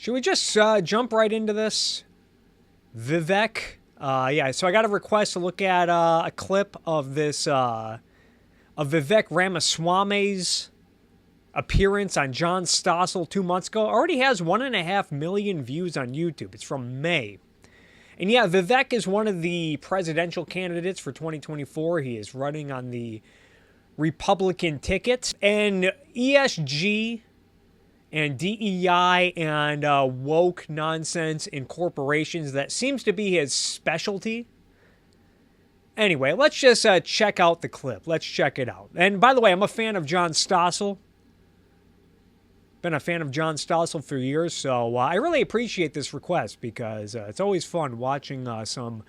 Should we just jump right into this? Vivek? Yeah, so I got a request to look at a clip of this, of Vivek Ramaswamy's appearance on John Stossel 2 months ago. Already has 1.5 million views on YouTube. It's from May. And yeah, Vivek is one of the presidential candidates for 2024. He is running on the Republican ticket. And ESG and DEI and woke nonsense in corporations, that seems to be his specialty. Anyway, let's just check out the clip. Let's check it out. And by the way, I'm a fan of John Stossel. Been a fan of John Stossel for years, so I really appreciate this request because it's always fun watching some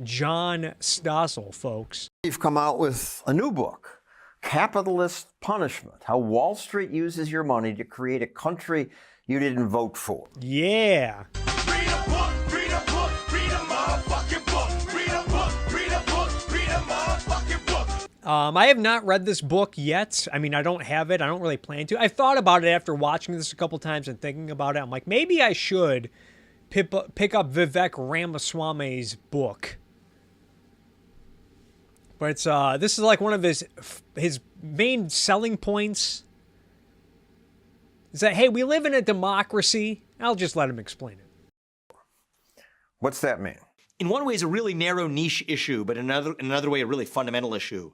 John Stossel, folks. You've come out with a new book, Capitalist Punishment: How Wall Street Uses Your Money to Create a Country You Didn't Vote For. Yeah. Read a book, read a book, read a motherfucking book. Read a book, read a book, read a motherfucking book. I have not read this book yet. I mean, I don't have it. I don't really plan to. I've thought about it after watching this a couple times and thinking about it. I'm like, maybe I should pick up Vivek Ramaswamy's book. But it's this is like one of his main selling points is that, hey, we live in a democracy. I'll just let him explain it. What's that mean? In one way, it's a really narrow niche issue, but in another way, a really fundamental issue,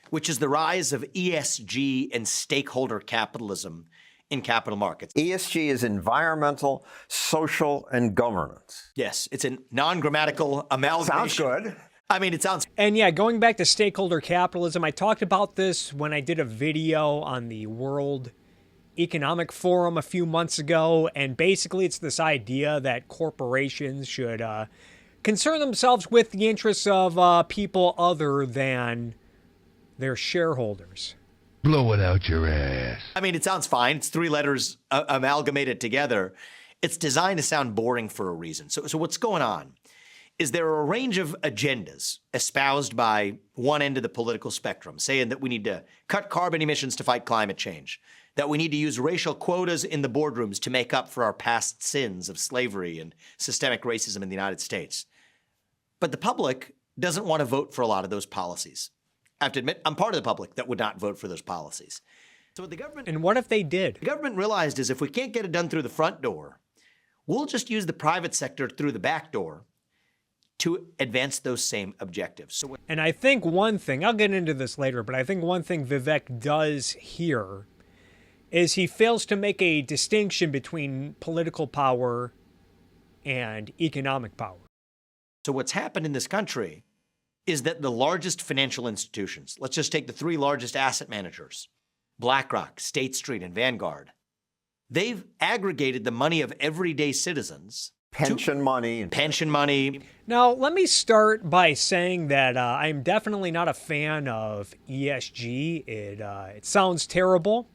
which is the rise of ESG and stakeholder capitalism in capital markets. ESG is environmental, social, and governance. Yes, it's a non-grammatical amalgamation. Sounds good. I mean, it sounds... And yeah, going back to stakeholder capitalism, I talked about this when I did a video on the World Economic Forum a few months ago, and basically it's this idea that corporations should concern themselves with the interests of people other than their shareholders. Blow it out your ass. I mean, it sounds fine. It's 3 letters amalgamated together. It's designed to sound boring for a reason. So what's going on is there are a range of agendas espoused by one end of the political spectrum, saying that we need to cut carbon emissions to fight climate change, that we need to use racial quotas in the boardrooms to make up for our past sins of slavery and systemic racism in the United States. But the public doesn't want to vote for a lot of those policies. I have to admit, I'm part of the public that would not vote for those policies. So what the government... And what if they did? The government realized is if we can't get it done through the front door, we'll just use the private sector through the back door to advance those same objectives. And I think one thing, I'll get into this later, but I think one thing Vivek does here is he fails to make a distinction between political power and economic power. So what's happened in this country is that the largest financial institutions, let's just take the 3 largest asset managers, BlackRock, State Street, and Vanguard, they've aggregated the money of everyday citizens. Pension money. Pension money. Now, let me start by saying that I'm definitely not a fan of ESG. It sounds terrible.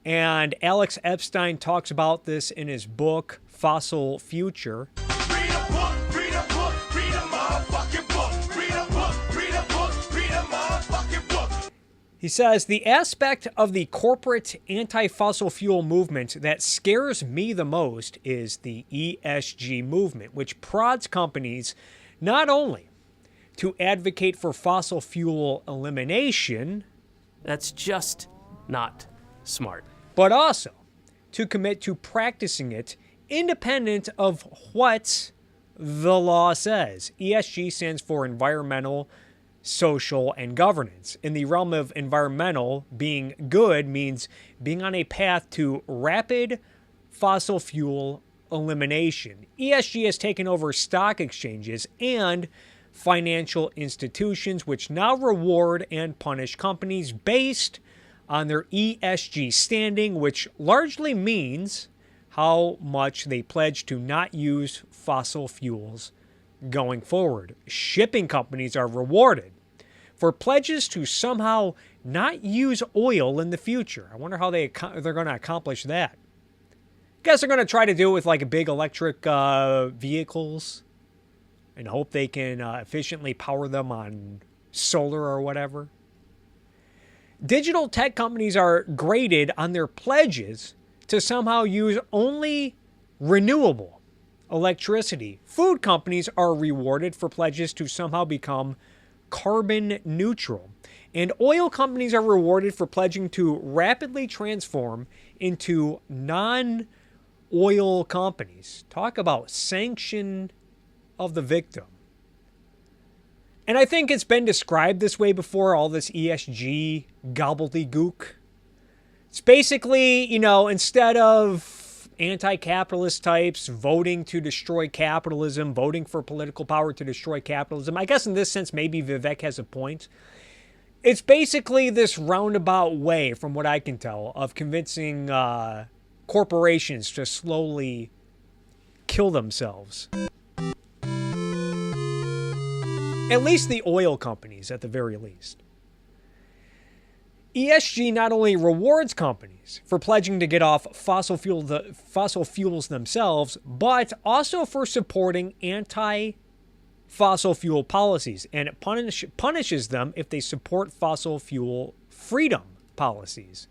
And Alex Epstein talks about this in his book, Fossil Future. Read a book, read a book, read a motherfucking book. Read a book, read a book, read a motherfucking book. He says, the aspect of the corporate anti-fossil fuel movement that scares me the most is the ESG movement, which prods companies not only to advocate for fossil fuel elimination, that's just not smart, but also to commit to practicing it independent of what the law says. ESG stands for environmental, social, and governance. In the realm of environmental, being good means being on a path to rapid fossil fuel elimination. ESG has taken over stock exchanges and financial institutions, which now reward and punish companies based on their ESG standing, which largely means how much they pledge to not use fossil fuels going forward. Shipping companies are rewarded for pledges to somehow not use oil in the future. I wonder how they're going to accomplish that. Guess they're going to try to do it with like big electric vehicles and hope they can efficiently power them on solar or whatever. Digital tech companies are graded on their pledges to somehow use only renewable electricity. Food companies are rewarded for pledges to somehow become carbon neutral. And oil companies are rewarded for pledging to rapidly transform into non-oil companies. Talk about sanction of the victim. And I think it's been described this way before, all this ESG gobbledygook. It's basically, instead of anti-capitalist types voting to destroy capitalism, voting for political power to destroy capitalism, I guess in this sense, maybe Vivek has a point. It's basically this roundabout way, from what I can tell, of convincing corporations to slowly kill themselves. At least the oil companies, at the very least. ESG not only rewards companies for pledging to get off fossil fuels themselves, but also for supporting anti-fossil fuel policies, and it punishes them if they support fossil fuel freedom policies.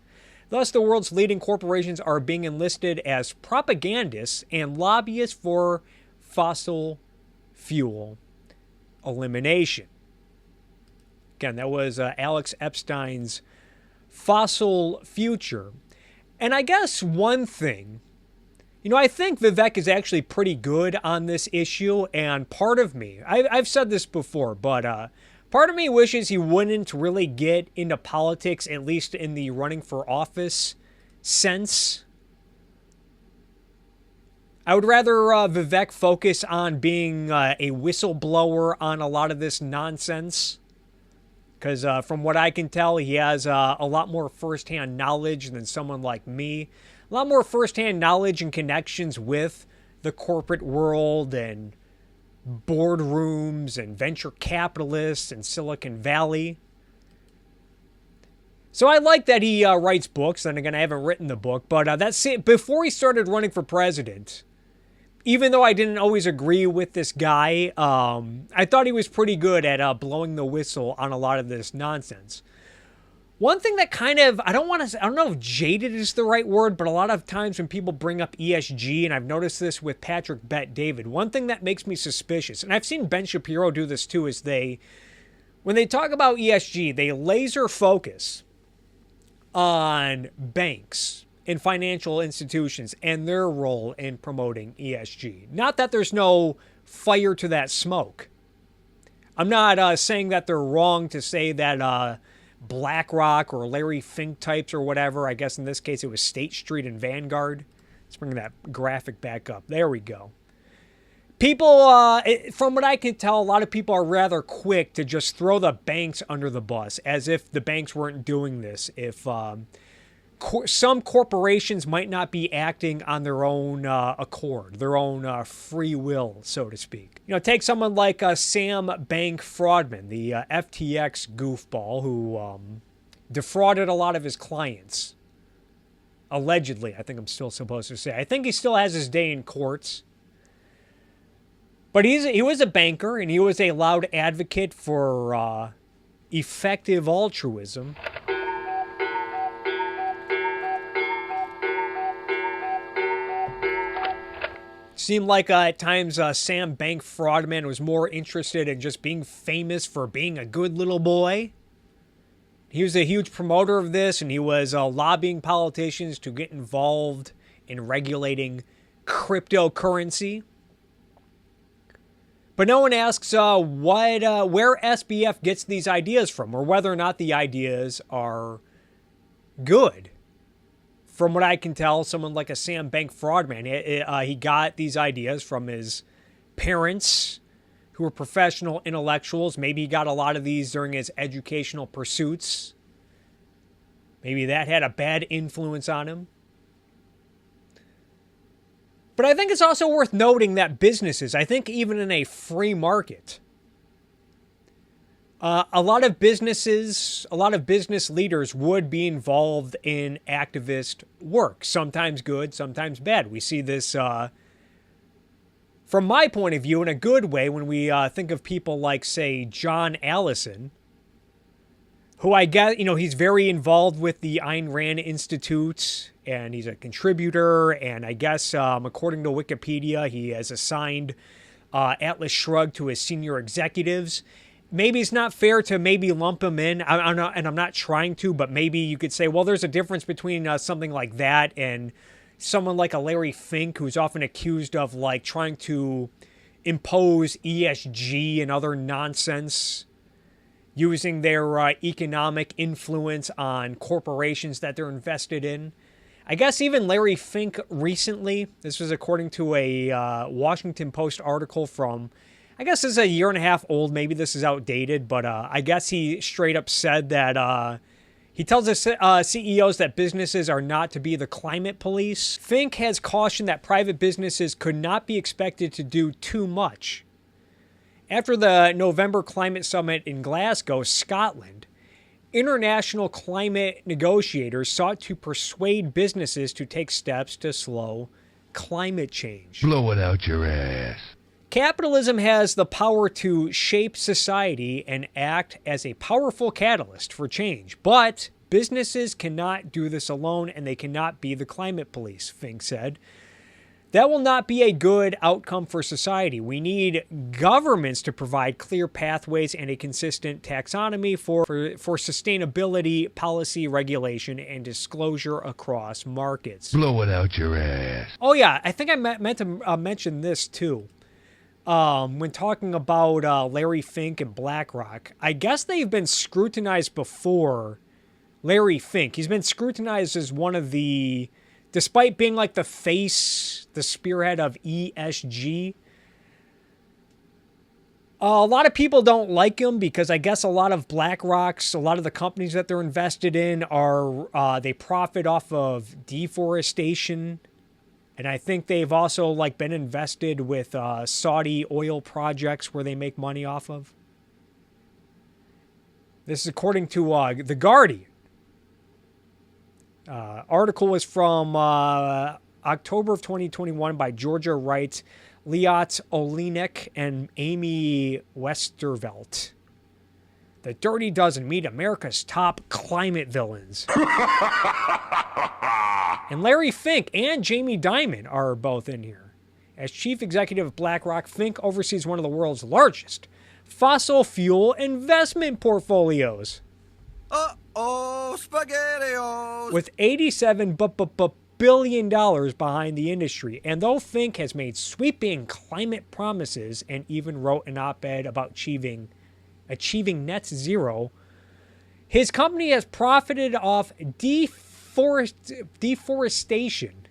Thus, the world's leading corporations are being enlisted as propagandists and lobbyists for fossil fuel elimination. Again, that was Alex Epstein's Fossil Future. And I guess one thing, I think Vivek is actually pretty good on this issue, and part of me, I've said this before, but part of me wishes he wouldn't really get into politics, at least in the running for office sense. I would rather Vivek focus on being a whistleblower on a lot of this nonsense. Because from what I can tell, he has a lot more firsthand knowledge than someone like me. A lot more firsthand knowledge and connections with the corporate world and boardrooms and venture capitalists and Silicon Valley. So I like that he writes books. And again, I haven't written the book. But that's it. Before he started running for president, even though I didn't always agree with this guy, I thought he was pretty good at blowing the whistle on a lot of this nonsense. One thing that kind of, I don't know if jaded is the right word, but a lot of times when people bring up ESG, and I've noticed this with Patrick Bet David, one thing that makes me suspicious, and I've seen Ben Shapiro do this too, is when they talk about ESG, they laser focus on banks and financial institutions and their role in promoting ESG. Not that there's no fire to that smoke. I'm not saying that they're wrong to say that BlackRock or Larry Fink types or whatever, I guess in this case it was State Street and Vanguard. Let's bring that graphic back up. There we go. People, from what I can tell, a lot of people are rather quick to just throw the banks under the bus, as if the banks weren't doing this. If some corporations might not be acting on their own accord, their own free will, so to speak. Take someone like Sam Bankman-Fried, the FTX goofball who defrauded a lot of his clients. Allegedly, I think I'm still supposed to say. I think he still has his day in courts. But he was a banker, and he was a loud advocate for effective altruism. Seemed like at times Sam Bankman-Fried was more interested in just being famous for being a good little boy. He was a huge promoter of this, and he was lobbying politicians to get involved in regulating cryptocurrency. But no one asks where SBF gets these ideas from, or whether or not the ideas are good. From what I can tell, someone like a Sam Bankman-Fried, he got these ideas from his parents, who were professional intellectuals. Maybe he got a lot of these during his educational pursuits. Maybe that had a bad influence on him. But I think it's also worth noting that businesses, I think even in a free market, a lot of business leaders would be involved in activist work. Sometimes good, sometimes bad. We see this, from my point of view, in a good way when we think of people like, say, John Allison, who I guess, he's very involved with the Ayn Rand Institute, and he's a contributor. And I guess, according to Wikipedia, he has assigned Atlas Shrugged to his senior executives. Maybe it's not fair to maybe lump him in, I'm not trying to, but maybe you could say, well, there's a difference between something like that and someone like a Larry Fink, who's often accused of like trying to impose ESG and other nonsense, using their economic influence on corporations that they're invested in. I guess even Larry Fink recently, this was according to a Washington Post article from, I guess this is a year and a half old, maybe this is outdated, but I guess he straight up said that he tells his CEOs that businesses are not to be the climate police. Fink has cautioned that private businesses could not be expected to do too much. After the November climate summit in Glasgow, Scotland, international climate negotiators sought to persuade businesses to take steps to slow climate change. Blow it out your ass. Capitalism has the power to shape society and act as a powerful catalyst for change, but businesses cannot do this alone, and they cannot be the climate police, Fink said. That will not be a good outcome for society. We need governments to provide clear pathways and a consistent taxonomy for sustainability, policy, regulation, and disclosure across markets. Blow it out your ass. Oh yeah, I think I meant to mention this too. When talking about Larry Fink and BlackRock, I guess they've been scrutinized before. Larry Fink, he's been scrutinized as one of the, despite being like the face, the spearhead of ESG. A lot of people don't like him because I guess a lot of BlackRock's, a lot of the companies that they're invested in are, they profit off of deforestation. And I think they've also like been invested with Saudi oil projects where they make money off of. This is according to The Guardian. Article was from October of 2021 by Georgia Wright, Liat Olinek, and Amy Westervelt. The Dirty Dozen meet America's top climate villains. And Larry Fink and Jamie Dimon are both in here. As chief executive of BlackRock, Fink oversees one of the world's largest fossil fuel investment portfolios. Uh-oh, SpaghettiOs! With $87 billion behind the industry. And though Fink has made sweeping climate promises and even wrote an op-ed about achieving net zero, his company has profited off deforestation,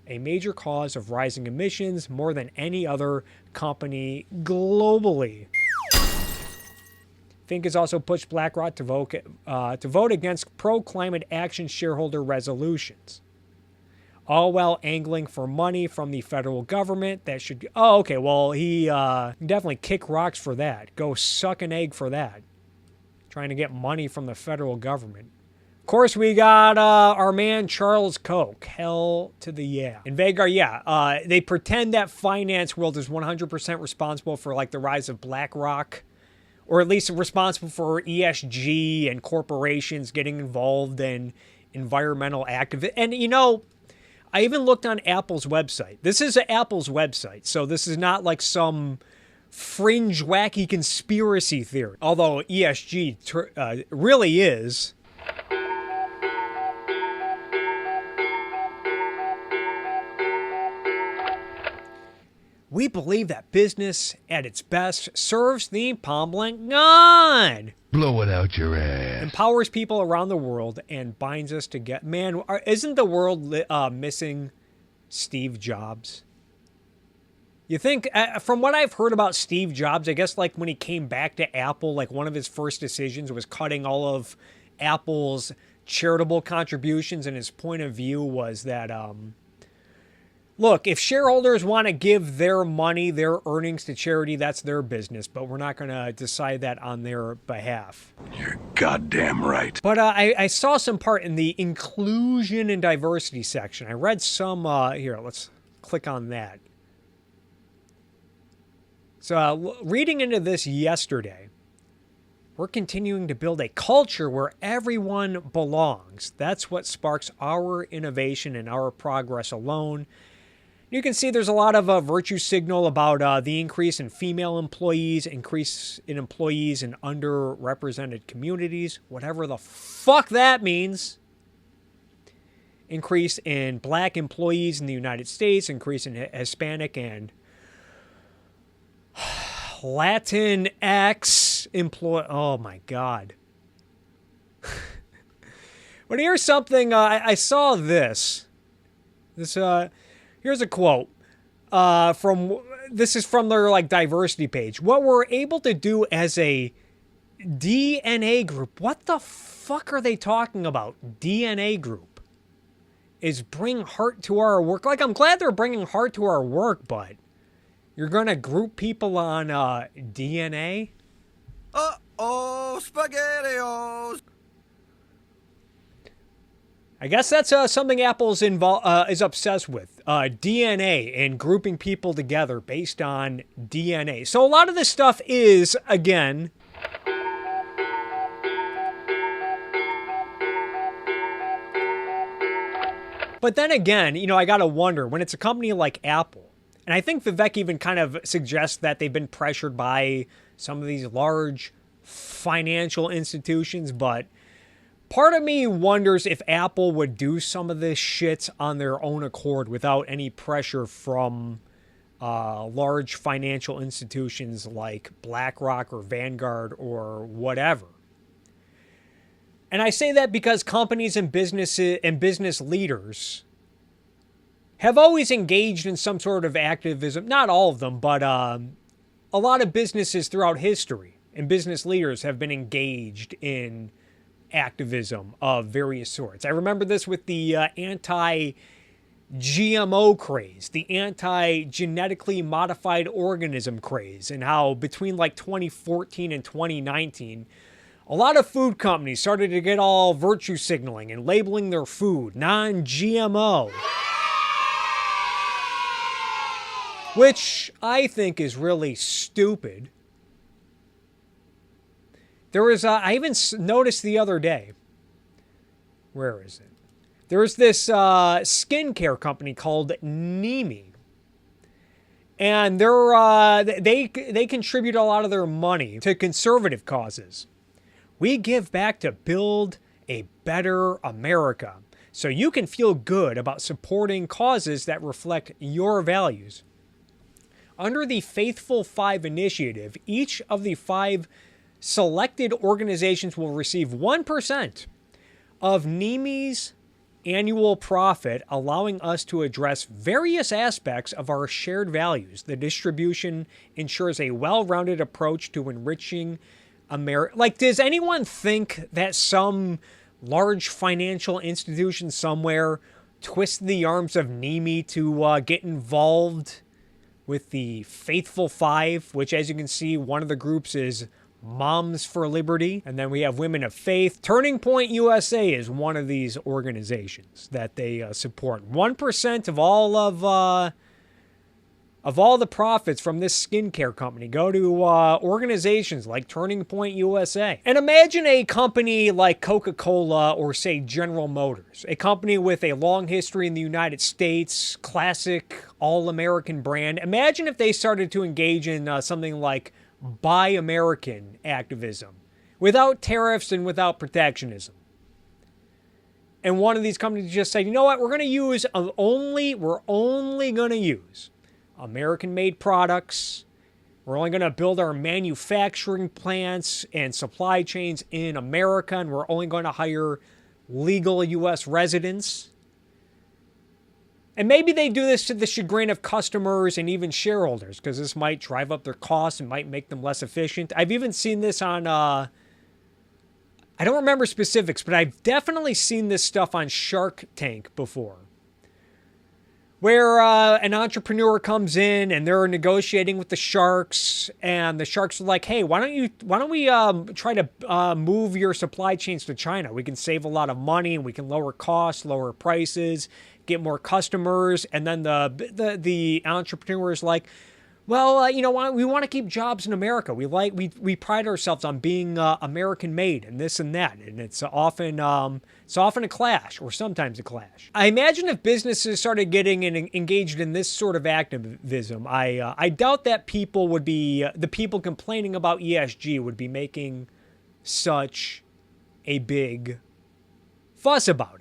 a major cause of rising emissions, more than any other company globally. Fink has also pushed BlackRock to vote against pro-climate action shareholder resolutions, all while angling for money from the federal government that should... Oh, okay, well, he definitely kick rocks for that. Go suck an egg for that. Trying to get money from the federal government. Of course, we got our man Charles Koch. Hell to the yeah. In Vanguard, yeah, they pretend that finance world is 100% responsible for like the rise of BlackRock, or at least responsible for ESG and corporations getting involved in environmental activism. And you know, I even looked on Apple's website. This is Apple's website, so this is not like some fringe, wacky conspiracy theory. Although ESG really is. We believe that business at its best serves the public good. Blow it out your ass. Empowers people around the world and binds us together. Man, isn't the world missing Steve Jobs? You think, from what I've heard about Steve Jobs, I guess like when he came back to Apple, like one of his first decisions was cutting all of Apple's charitable contributions, and his point of view was that, look, if shareholders want to give their money, their earnings to charity, that's their business, but we're not going to decide that on their behalf. You're goddamn right. But I saw some part in the inclusion and diversity section. I read some, here, let's click on that. So reading into this yesterday, We're continuing to build a culture where everyone belongs. That's what sparks our innovation and our progress alone. You can see there's a lot of virtue signal about the increase in female employees, increase in employees in underrepresented communities, whatever the fuck that means. Increase in black employees in the United States, increase in Hispanic and Latinx employee. Oh my God. But here's something, I saw this. Here's a quote this is from their like diversity page. What we're able to do as a DNA group. What the fuck are they talking about? DNA group is bring heart to our work. Like, I'm glad they're bringing heart to our work, but you're going to group people on DNA? Uh-oh, SpaghettiOs! I guess that's something Apple's is obsessed with. DNA and grouping people together based on DNA. So a lot of this stuff is, again, but then again, you know, I got to wonder, when it's a company like Apple, and I think Vivek even kind of suggests that they've been pressured by some of these large financial institutions, but part of me wonders if Apple would do some of this shit on their own accord without any pressure from large financial institutions like BlackRock or Vanguard or whatever. And I say that because companies and business leaders have always engaged in some sort of activism. Not all of them, but a lot of businesses throughout history and business leaders have been engaged in activism of various sorts. I remember this with the anti-GMO craze, the anti-genetically modified organism craze, and how between like 2014 and 2019, a lot of food companies started to get all virtue signaling and labeling their food non-GMO, which I think is really stupid. There was, I even noticed the other day, where is it? There's this skincare company called Nimi. And they contribute a lot of their money to conservative causes. We give back to build a better America, so you can feel good about supporting causes that reflect your values. Under the Faithful 5 initiative, each of the 5 selected organizations will receive 1% of Nimi's annual profit, allowing us to address various aspects of our shared values. The distribution ensures a well-rounded approach to enriching America. Like, does anyone think that some large financial institution somewhere twisted the arms of Nimi to get involved with the Faithful 5, which, as you can see, one of the groups is Moms for Liberty, and then we have Women of Faith. Turning Point USA is one of these organizations that they support. 1% of all the profits from this skincare company go to organizations like Turning Point USA. And imagine a company like Coca-Cola or, say, General Motors, a company with a long history in the United States, classic all-American brand. Imagine if they started to engage in something like Buy American activism, without tariffs and without protectionism. And one of these companies just said, you know what, we're only going to use American-made products. We're only going to build our manufacturing plants and supply chains in America, and we're only going to hire legal U.S. residents. And maybe they do this to the chagrin of customers and even shareholders, because this might drive up their costs and might make them less efficient. I've even seen this on, I don't remember specifics, but I've definitely seen this stuff on Shark Tank before, where an entrepreneur comes in and they're negotiating with the sharks, and the sharks are like, hey, why don't we try to move your supply chains to China? We can save a lot of money, and we can lower costs, lower prices, get more customers. And then the entrepreneur is like, well, we want to keep jobs in America. We pride ourselves on being American made and this and that, and it's often a clash, or sometimes a clash. I imagine if businesses started getting engaged in this sort of activism, I doubt that the people complaining about ESG would be making such a big fuss about it.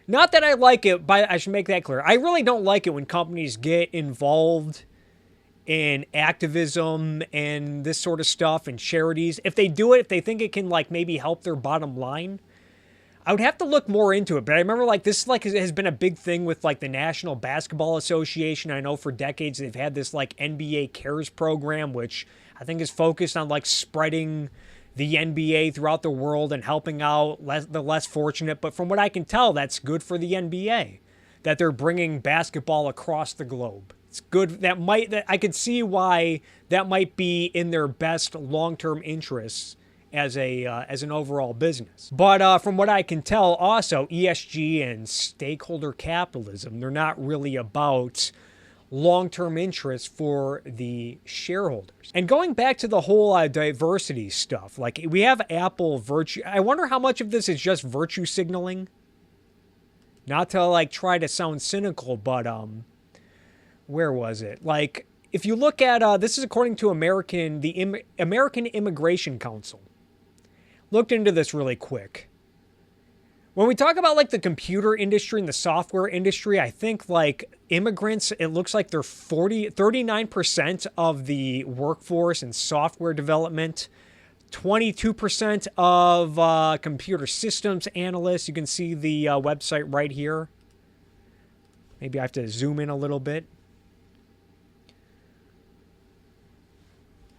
Not that I like it, but I should make that clear. I really don't like it when companies get involved in activism and this sort of stuff and charities. If they do it, if they think it can maybe help their bottom line, I would have to look more into it. But I remember this has been a big thing with the National Basketball Association. I know for decades they've had this NBA Cares program, which I think is focused on spreading the NBA throughout the world and helping out the less fortunate. But from what I can tell, that's good for the NBA, that they're bringing basketball across the globe. It's good. That I could see why that might be in their best long-term interests as an overall business. But from what I can tell, also ESG and stakeholder capitalism, they're not really about long-term interests for the shareholders. And going back to the whole diversity stuff, we have Apple virtue. I wonder how much of this is just virtue signaling. Not to try to sound cynical, but where was it? If you look at this is according to the American Immigration Council. Looked into this really quick. When we talk about the computer industry and the software industry, I think immigrants, it looks like they're 39% of the workforce in software development, 22% of computer systems analysts. You can see the website right here. Maybe I have to zoom in a little bit.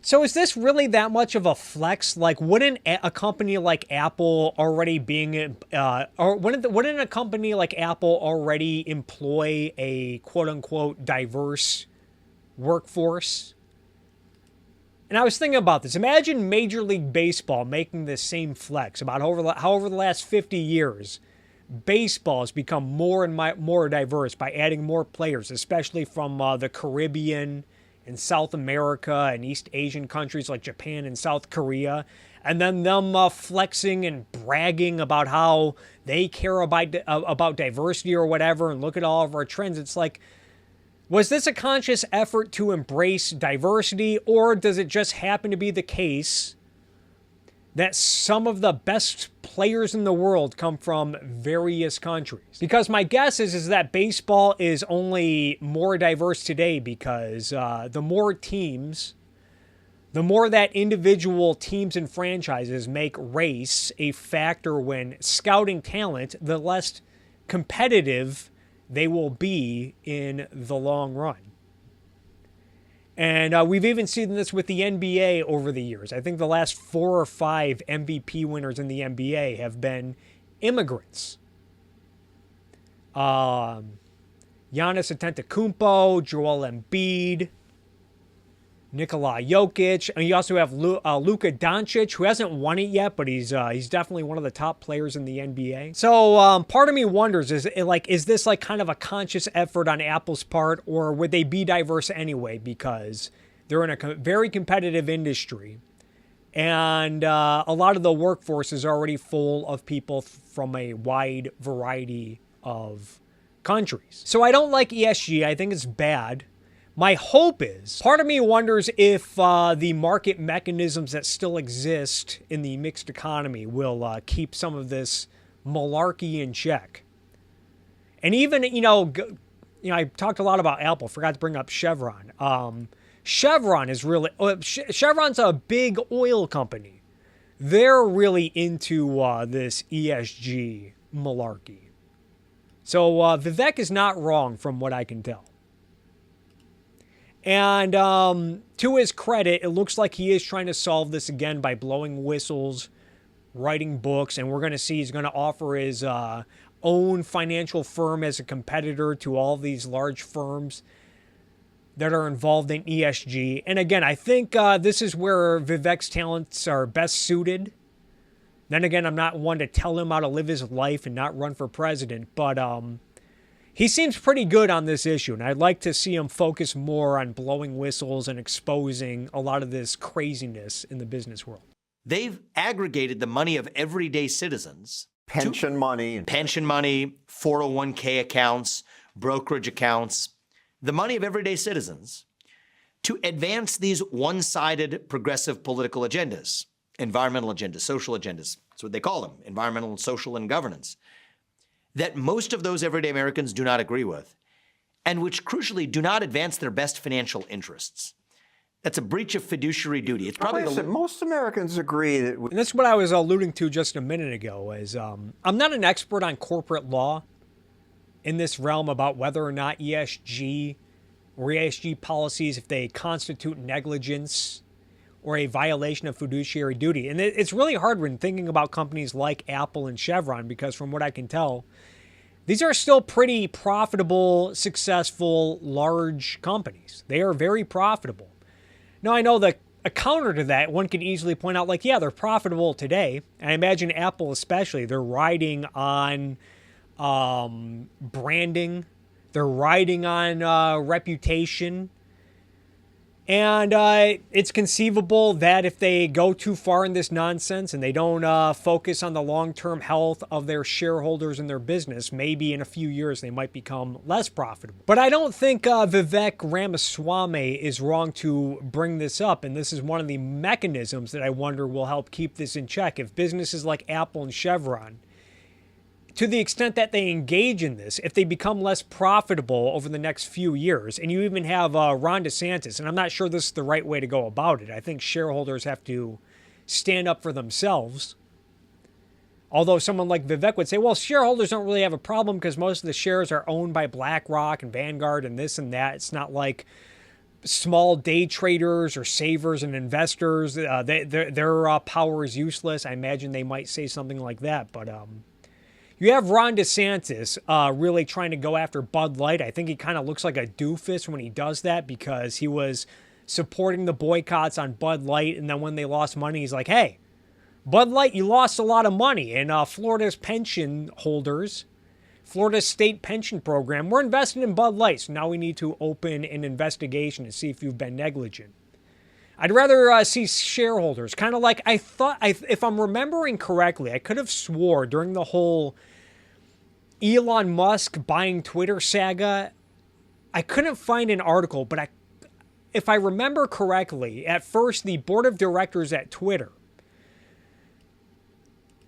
So is this really that much of a flex? Wouldn't a company like Apple already wouldn't a company like Apple already employ a quote-unquote diverse workforce? And I was thinking about this. Imagine Major League Baseball making this same flex about how over the last 50 years, baseball has become more and more diverse by adding more players, especially from the Caribbean in South America and East Asian countries like Japan and South Korea, and then them flexing and bragging about how they care about diversity or whatever, and look at all of our trends. It's was this a conscious effort to embrace diversity, or does it just happen to be the case that some of the best players in the world come from various countries? Because my guess is that baseball is only more diverse today because the more teams, the more that individual teams and franchises make race a factor when scouting talent, the less competitive they will be in the long run. And we've even seen this with the NBA over the years. I think the last 4 or 5 MVP winners in the NBA have been immigrants. Giannis Antetokounmpo, Joel Embiid, Nikola Jokic, and you also have Luka Doncic, who hasn't won it yet, but he's definitely one of the top players in the NBA. So part of me wonders, is this kind of a conscious effort on Apple's part, or would they be diverse anyway because they're in a very competitive industry, and a lot of the workforce is already full of people from a wide variety of countries. So I don't like ESG. I think it's bad. My hope is, part of me wonders if the market mechanisms that still exist in the mixed economy will keep some of this malarkey in check. And even, I talked a lot about Apple, forgot to bring up Chevron. Chevron's a big oil company. They're really into this ESG malarkey. So Vivek is not wrong from what I can tell. And to his credit, it looks like he is trying to solve this again by blowing whistles, writing books, and we're going to see he's going to offer his own financial firm as a competitor to all these large firms that are involved in ESG. And again, I think this is where Vivek's talents are best suited. Then again, I'm not one to tell him how to live his life and not run for president, but He seems pretty good on this issue, and I'd like to see him focus more on blowing whistles and exposing a lot of this craziness in the business world. They've aggregated the money of everyday citizens. Pension money. Pension money, 401k accounts, brokerage accounts, the money of everyday citizens to advance these one-sided progressive political agendas, environmental agendas, social agendas. That's what they call them, environmental, social, and governance, that most of those everyday Americans do not agree with, and which crucially do not advance their best financial interests. That's a breach of fiduciary duty. It's probably Most Americans agree that And that's what I was alluding to just a minute ago. Is I'm not an expert on corporate law in this realm about whether or not ESG or ESG policies, if they constitute negligence or a violation of fiduciary duty. And it's really hard when thinking about companies like Apple and Chevron, because from what I can tell, these are still pretty profitable, successful, large companies. They are very profitable. Now, I know that a counter to that, one could easily point out, like, yeah, they're profitable today. And I imagine Apple especially, they're riding on branding. They're riding on reputation. And it's conceivable that if they go too far in this nonsense and they don't focus on the long-term health of their shareholders and their business, maybe in a few years they might become less profitable. But I don't think Vivek Ramaswamy is wrong to bring this up, and this is one of the mechanisms that I wonder will help keep this in check. If businesses like Apple and Chevron, to the extent that they engage in this, if they become less profitable over the next few years, and you even have Ron DeSantis, and I'm not sure this is the right way to go about it. I think shareholders have to stand up for themselves. Although someone like Vivek would say, well, shareholders don't really have a problem because most of the shares are owned by BlackRock and Vanguard and this and that. It's not like small day traders or savers and investors. Their power is useless. I imagine they might say something like that, but you have Ron DeSantis really trying to go after Bud Light. I think he kind of looks like a doofus when he does that because he was supporting the boycotts on Bud Light. And then when they lost money, he's like, hey, Bud Light, you lost a lot of money. And Florida's pension holders, Florida's state pension program, we're invested in Bud Light. So now we need to open an investigation to see if you've been negligent. I'd rather see shareholders, kind of like if I'm remembering correctly, I could have swore during the whole Elon Musk buying Twitter saga, I couldn't find an article, but if I remember correctly, at first the board of directors at Twitter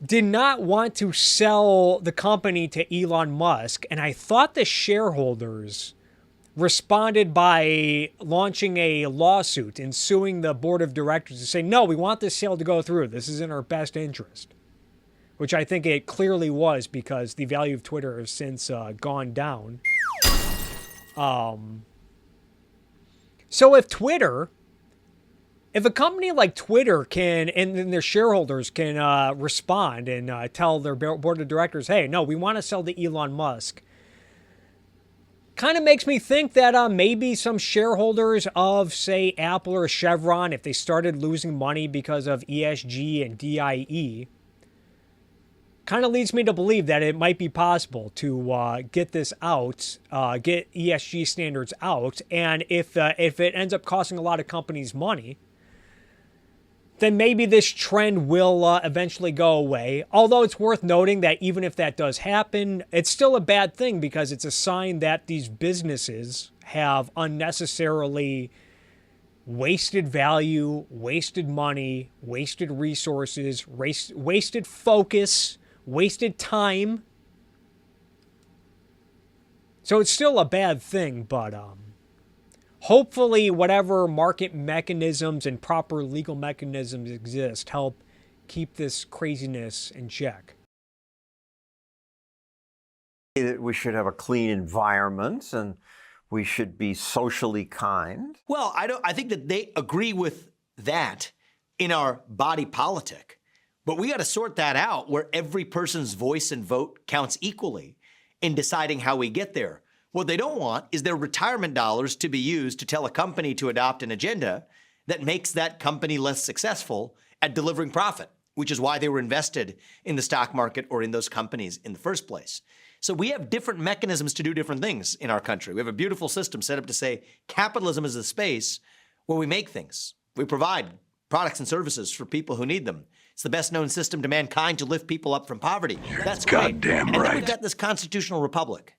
did not want to sell the company to Elon Musk, and I thought the shareholders responded by launching a lawsuit and suing the board of directors to say, no, we want this sale to go through. This is in our best interest. Which I think it clearly was because the value of Twitter has since gone down. So if a company like Twitter can, and their shareholders can respond and tell their board of directors, hey, no, we want to sell to Elon Musk, kind of makes me think that maybe some shareholders of, say, Apple or Chevron, if they started losing money because of ESG and DIE, kind of leads me to believe that it might be possible to get this out, get ESG standards out, and if it ends up costing a lot of companies money, then maybe this trend will eventually go away. Although it's worth noting that even if that does happen, it's still a bad thing because it's a sign that these businesses have unnecessarily wasted value, wasted money, wasted resources, wasted focus, wasted time. So it's still a bad thing, but hopefully whatever market mechanisms and proper legal mechanisms exist help keep this craziness in check. that we should have a clean environment and we should be socially kind. Well, I think that they agree with that in our body politic. But we got to sort that out where every person's voice and vote counts equally in deciding how we get there. What they don't want is their retirement dollars to be used to tell a company to adopt an agenda that makes that company less successful at delivering profit, which is why they were invested in the stock market or in those companies in the first place. So we have different mechanisms to do different things in our country. We have a beautiful system set up to say capitalism is a space where we make things. We provide products and services for people who need them. It's the best known system to mankind to lift people up from poverty. That's great. goddamn And then right. we've got this constitutional republic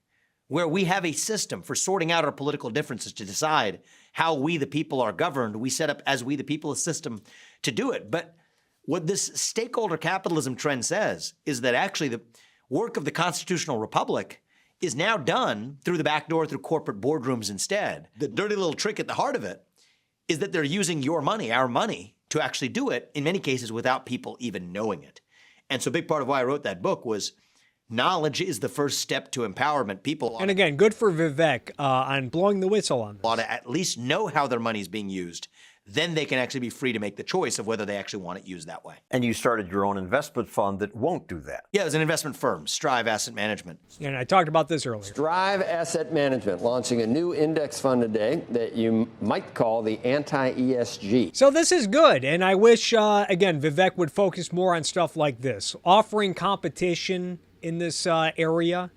where we have a system for sorting out our political differences to decide how we, the people, are governed. We set up as we, the people, a system to do it. But what this stakeholder capitalism trend says is that actually the work of the constitutional republic is now done through the back door, through corporate boardrooms instead. The dirty little trick at the heart of it is that they're using your money, our money, to actually do it, in many cases without people even knowing it. And so a big part of why I wrote that book was knowledge is the first step to empowerment. People And again, good for Vivek on blowing the whistle on ought this. to at least know how their money is being used. Then they can actually be free to make the choice of whether they actually want it used that way. And you started your own investment fund that won't do that. Yeah, it was an investment firm, Strive Asset Management. And I talked about this earlier. Drive Asset Management launching a new index fund today that you might call the anti-ESG. So this is good, and I wish, again, Vivek would focus more on stuff like this, offering competition in this area,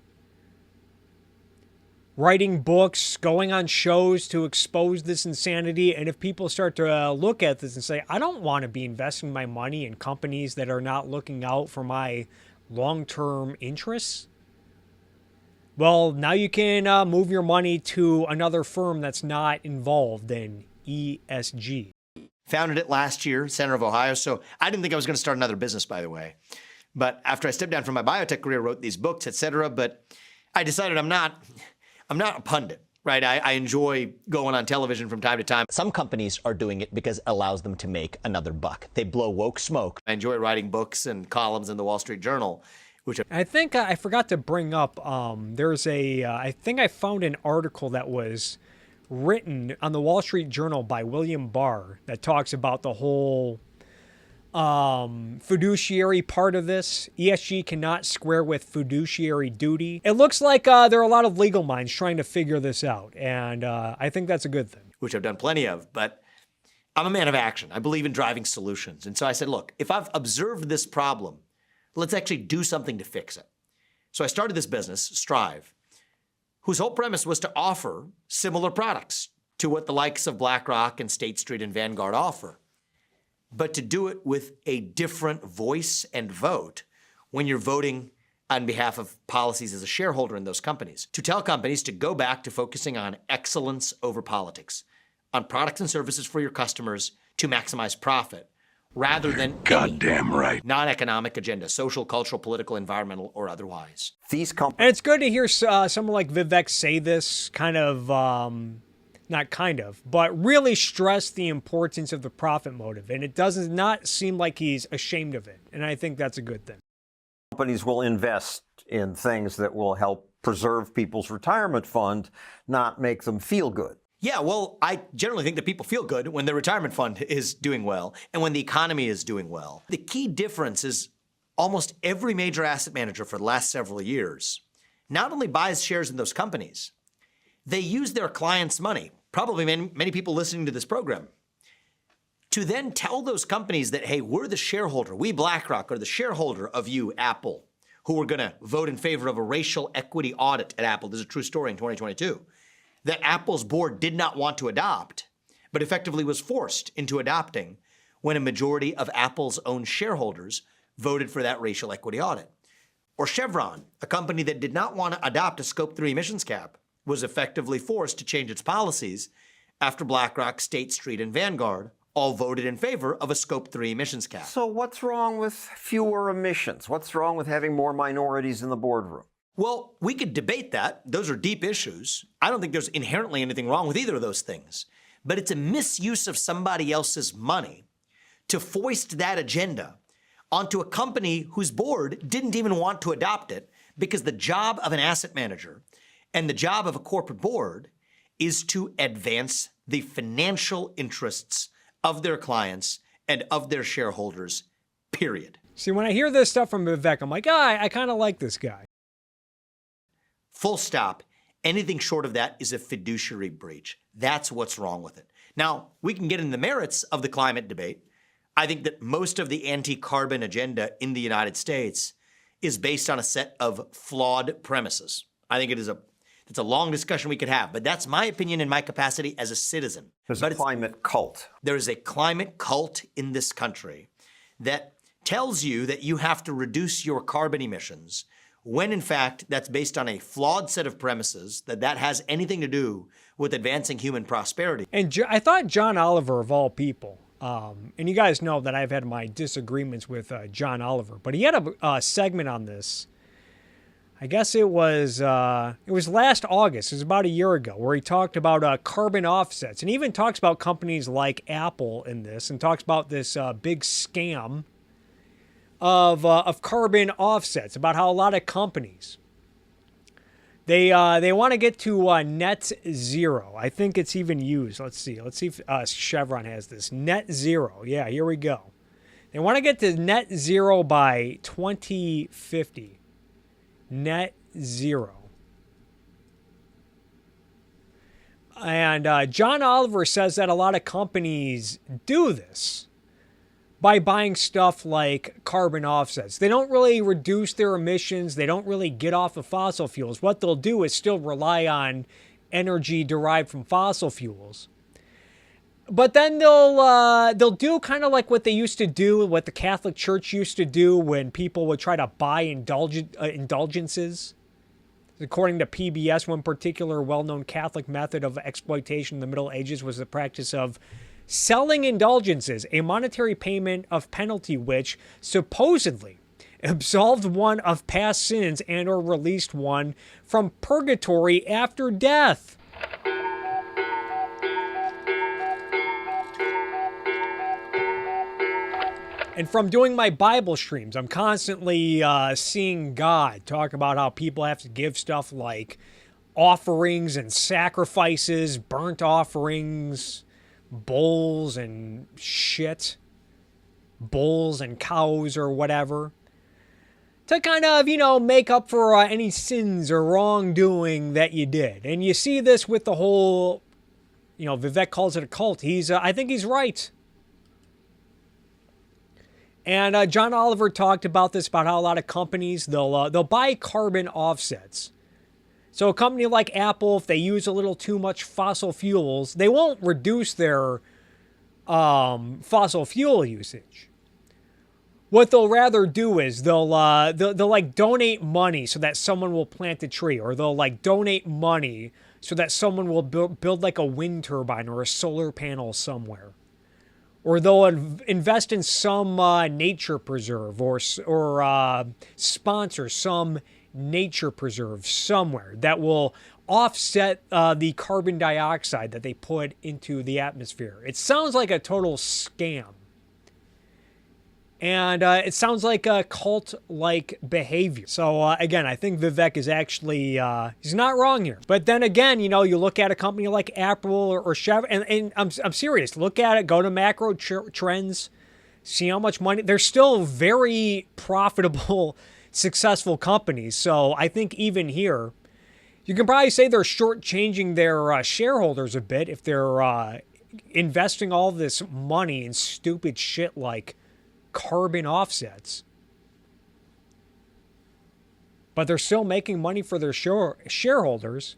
writing books, going on shows to expose this insanity. And if people start to look at this and say, I don't want to be investing my money in companies that are not looking out for my long-term interests, well, now you can move your money to another firm that's not involved in ESG. Founded it last year, center of Ohio. So I didn't think I was going to start another business, by the way. But after I stepped down from my biotech career, wrote these books, et cetera. But I decided I'm not a pundit, right? I enjoy going on television from time to time. Some companies are doing it because it allows them to make another buck. They blow woke smoke. I enjoy writing books and columns in the Wall Street Journal, which I think I forgot to bring up, there's I think I found an article that was written on the Wall Street Journal by William Barr that talks about the whole fiduciary part of this. ESG cannot square with fiduciary duty. It looks like there are a lot of legal minds trying to figure this out, and I think that's a good thing. which I've done plenty of, but I'm a man of action. I believe in driving solutions. And so I said, look, if I've observed this problem, let's actually do something to fix it. So I started this business, Strive, whose whole premise was to offer similar products to what the likes of BlackRock and State Street and Vanguard offer, but to do it with a different voice and vote when you're voting on behalf of policies as a shareholder in those companies. To tell companies to go back to focusing on excellence over politics, on products and services for your customers to maximize profit, rather than Goddamn right. non-economic agenda, social, cultural, political, environmental, or otherwise. These companies. And it's good to hear someone like Vivek say this kind of, not kind of, but really stress the importance of the profit motive. And it does not seem like he's ashamed of it. And I think that's a good thing. Companies will invest in things that will help preserve people's retirement fund, not make them feel good. Yeah, well, I generally think that people feel good when their retirement fund is doing well and when the economy is doing well. The key difference is almost every major asset manager for the last several years not only buys shares in those companies, they use their clients' money, probably many people listening to this program, to then tell those companies that, hey, we're the shareholder, we BlackRock are the shareholder of you, Apple, who are going to vote in favor of a racial equity audit at Apple. This is a true story in 2022. That Apple's board did not want to adopt, but effectively was forced into adopting when a majority of Apple's own shareholders voted for that racial equity audit. Or Chevron, a company that did not want to adopt a Scope 3 emissions cap, was effectively forced to change its policies after BlackRock, State Street, and Vanguard all voted in favor of a Scope 3 emissions cap. So what's wrong with fewer emissions? What's wrong with having more minorities in the boardroom? Well, we could debate that. Those are deep issues. I don't think there's inherently anything wrong with either of those things. But it's a misuse of somebody else's money to foist that agenda onto a company whose board didn't even want to adopt it, because the job of an asset manager and the job of a corporate board is to advance the financial interests of their clients and of their shareholders, period. See, when I hear this stuff from Vivek, I'm like, I kind of like this guy. Full stop. Anything short of that is a fiduciary breach. That's what's wrong with it. Now, we can get into the merits of the climate debate. I think that most of the anti-carbon agenda in the United States is based on a set of flawed premises. I think it's a long discussion we could have, but that's my opinion in my capacity as a citizen. There's But a climate cult. there is a climate cult in this country that tells you that you have to reduce your carbon emissions when in fact that's based on a flawed set of premises that has anything to do with advancing human prosperity. And I thought John Oliver, of all people, and you guys know that I've had my disagreements with John Oliver, but he had a segment on this. I guess it was last August. It was about a year ago, where he talked about carbon offsets, and even talks about companies like Apple in this, and talks about this big scam of carbon offsets. About how a lot of companies they want to get to net zero. I think it's even used. Let's see if Chevron has this net zero. Yeah, here we go. They want to get to net zero by 2050. Net zero. And John Oliver says that a lot of companies do this by buying stuff like carbon offsets. They don't really reduce their emissions. They don't really get off of fossil fuels. What they'll do is still rely on energy derived from fossil fuels. But then they'll do kind of like what they used to do, what the Catholic Church used to do when people would try to buy indulgences. According to PBS, one particular well-known Catholic method of exploitation in the Middle Ages was the practice of selling indulgences, a monetary payment of penalty which supposedly absolved one of past sins and or released one from purgatory after death. And from doing my Bible streams, I'm constantly seeing God talk about how people have to give stuff like offerings and sacrifices, burnt offerings, bulls and shit, bulls and cows or whatever, to kind of, make up for any sins or wrongdoing that you did. And you see this with the whole, Vivek calls it a cult. I think he's right. And John Oliver talked about this, about how a lot of companies, they'll buy carbon offsets. So a company like Apple, if they use a little too much fossil fuels, they won't reduce their fossil fuel usage. What they'll rather do is they'll like donate money so that someone will plant a tree, or they'll like donate money so that someone will build like a wind turbine or a solar panel somewhere. Or they'll invest in some nature preserve or sponsor some nature preserve somewhere that will offset the carbon dioxide that they put into the atmosphere. It sounds like a total scam. And it sounds like a cult-like behavior. So, again, I think Vivek is actually, he's not wrong here. But then again, you look at a company like Apple or Chevron, and I'm serious. Look at it, go to macro trends, see how much money. They're still very profitable, successful companies. So I think even here, you can probably say they're shortchanging their shareholders a bit if they're investing all this money in stupid shit like carbon offsets. But they're still making money for their shareholders.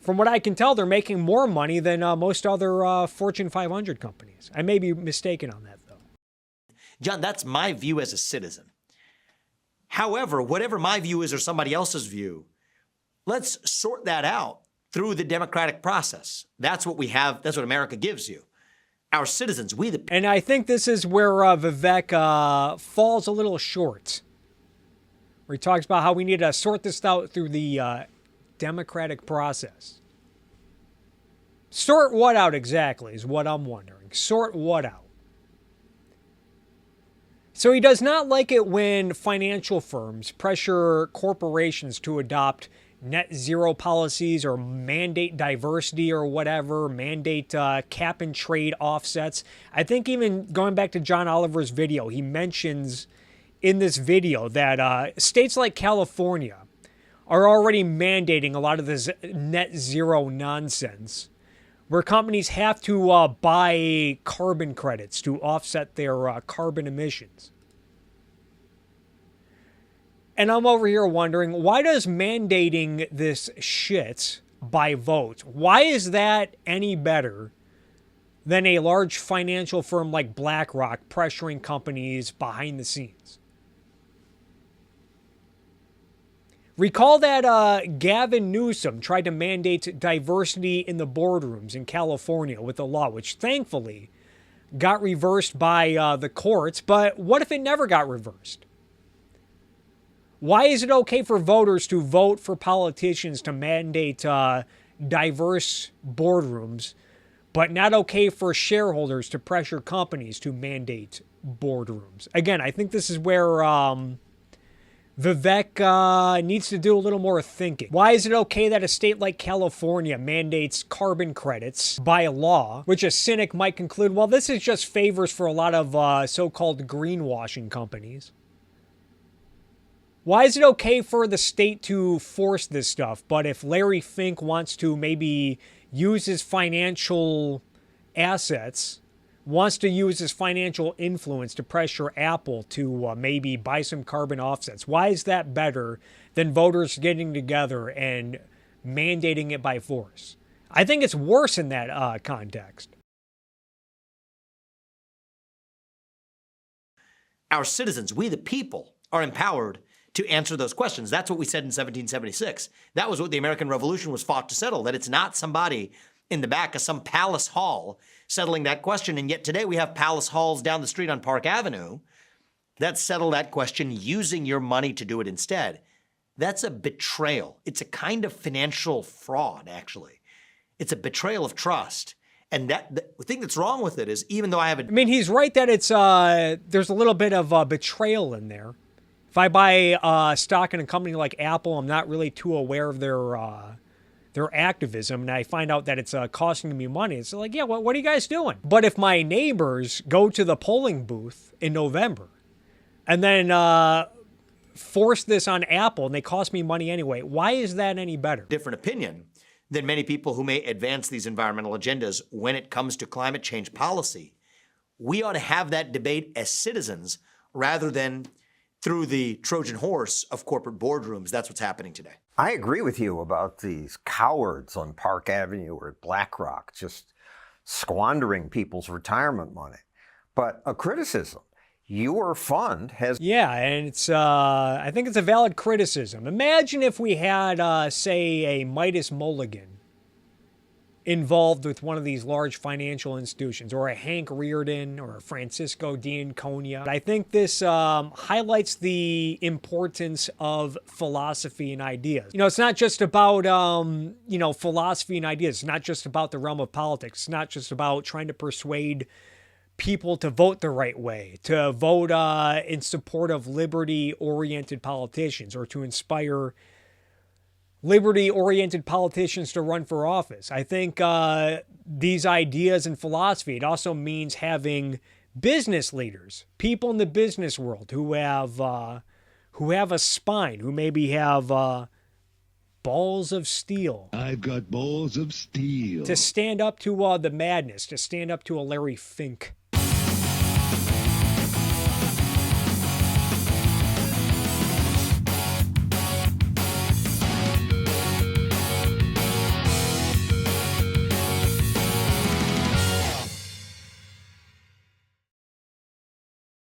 From what I can tell, they're making more money than most other Fortune 500 companies. I may be mistaken on that, though. John, that's my view as a citizen. However, whatever my view is or somebody else's view, let's sort that out through the democratic process. That's what we have. That's what America gives you. Our citizens, And I think this is where Vivek falls a little short, where he talks about how we need to sort this out through the democratic process. Sort what out exactly is what I'm wondering. Sort what out? So he does not like it when financial firms pressure corporations to adopt net zero policies or mandate diversity or whatever, mandate cap and trade offsets. I think even going back to John Oliver's video, he mentions in this video that states like California are already mandating a lot of this net zero nonsense, where companies have to buy carbon credits to offset their carbon emissions. And I'm over here wondering, why does mandating this shit by vote, why is that any better than a large financial firm like BlackRock pressuring companies behind the scenes? Recall that Gavin Newsom tried to mandate diversity in the boardrooms in California with a law, which thankfully got reversed by the courts. But what if it never got reversed? Why is it okay for voters to vote for politicians to mandate diverse boardrooms, but not okay for shareholders to pressure companies to mandate boardrooms? Again, I think this is where Vivek needs to do a little more thinking. Why is it okay that a state like California mandates carbon credits by law, which a cynic might conclude, well, this is just favors for a lot of so-called greenwashing companies? Why is it okay for the state to force this stuff, but if Larry Fink wants to maybe use his financial assets, wants to use his financial influence to pressure Apple to maybe buy some carbon offsets, why is that better than voters getting together and mandating it by force? I think it's worse in that context. Our citizens, we the people, are empowered to answer those questions. That's what we said in 1776. That was what the American Revolution was fought to settle, that it's not somebody in the back of some palace hall settling that question. And yet today we have palace halls down the street on Park Avenue that settle that question using your money to do it instead. That's a betrayal. It's a kind of financial fraud, actually. It's a betrayal of trust. And the thing that's wrong with it is, even though I have I mean, he's right that it's there's a little bit of betrayal in there. If I buy stock in a company like Apple, I'm not really too aware of their activism, and I find out that it's costing me money. It's like, yeah, what are you guys doing? But if my neighbors go to the polling booth in November and then force this on Apple and they cost me money anyway, why is that any better? different opinion than many people who may advance these environmental agendas when it comes to climate change policy, we ought to have that debate as citizens rather than through the Trojan horse of corporate boardrooms. That's what's happening today. I agree with you about these cowards on Park Avenue or at BlackRock just squandering people's retirement money. But a criticism, your fund has... Yeah, and it's I think it's a valid criticism. Imagine if we had, say, a Midas Mulligan involved with one of these large financial institutions, or a Hank Reardon or a Francisco D'Anconia. I think this highlights the importance of philosophy and ideas. You know, it's not just about, philosophy and ideas. It's not just about the realm of politics. It's not just about trying to persuade people to vote the right way, to vote in support of liberty-oriented politicians, or to inspire liberty-oriented politicians to run for office. I think these ideas and philosophy, it also means having business leaders, people in the business world who have a spine, who maybe have balls of steel. I've got balls of steel. To stand up to the madness, to stand up to a Larry Fink.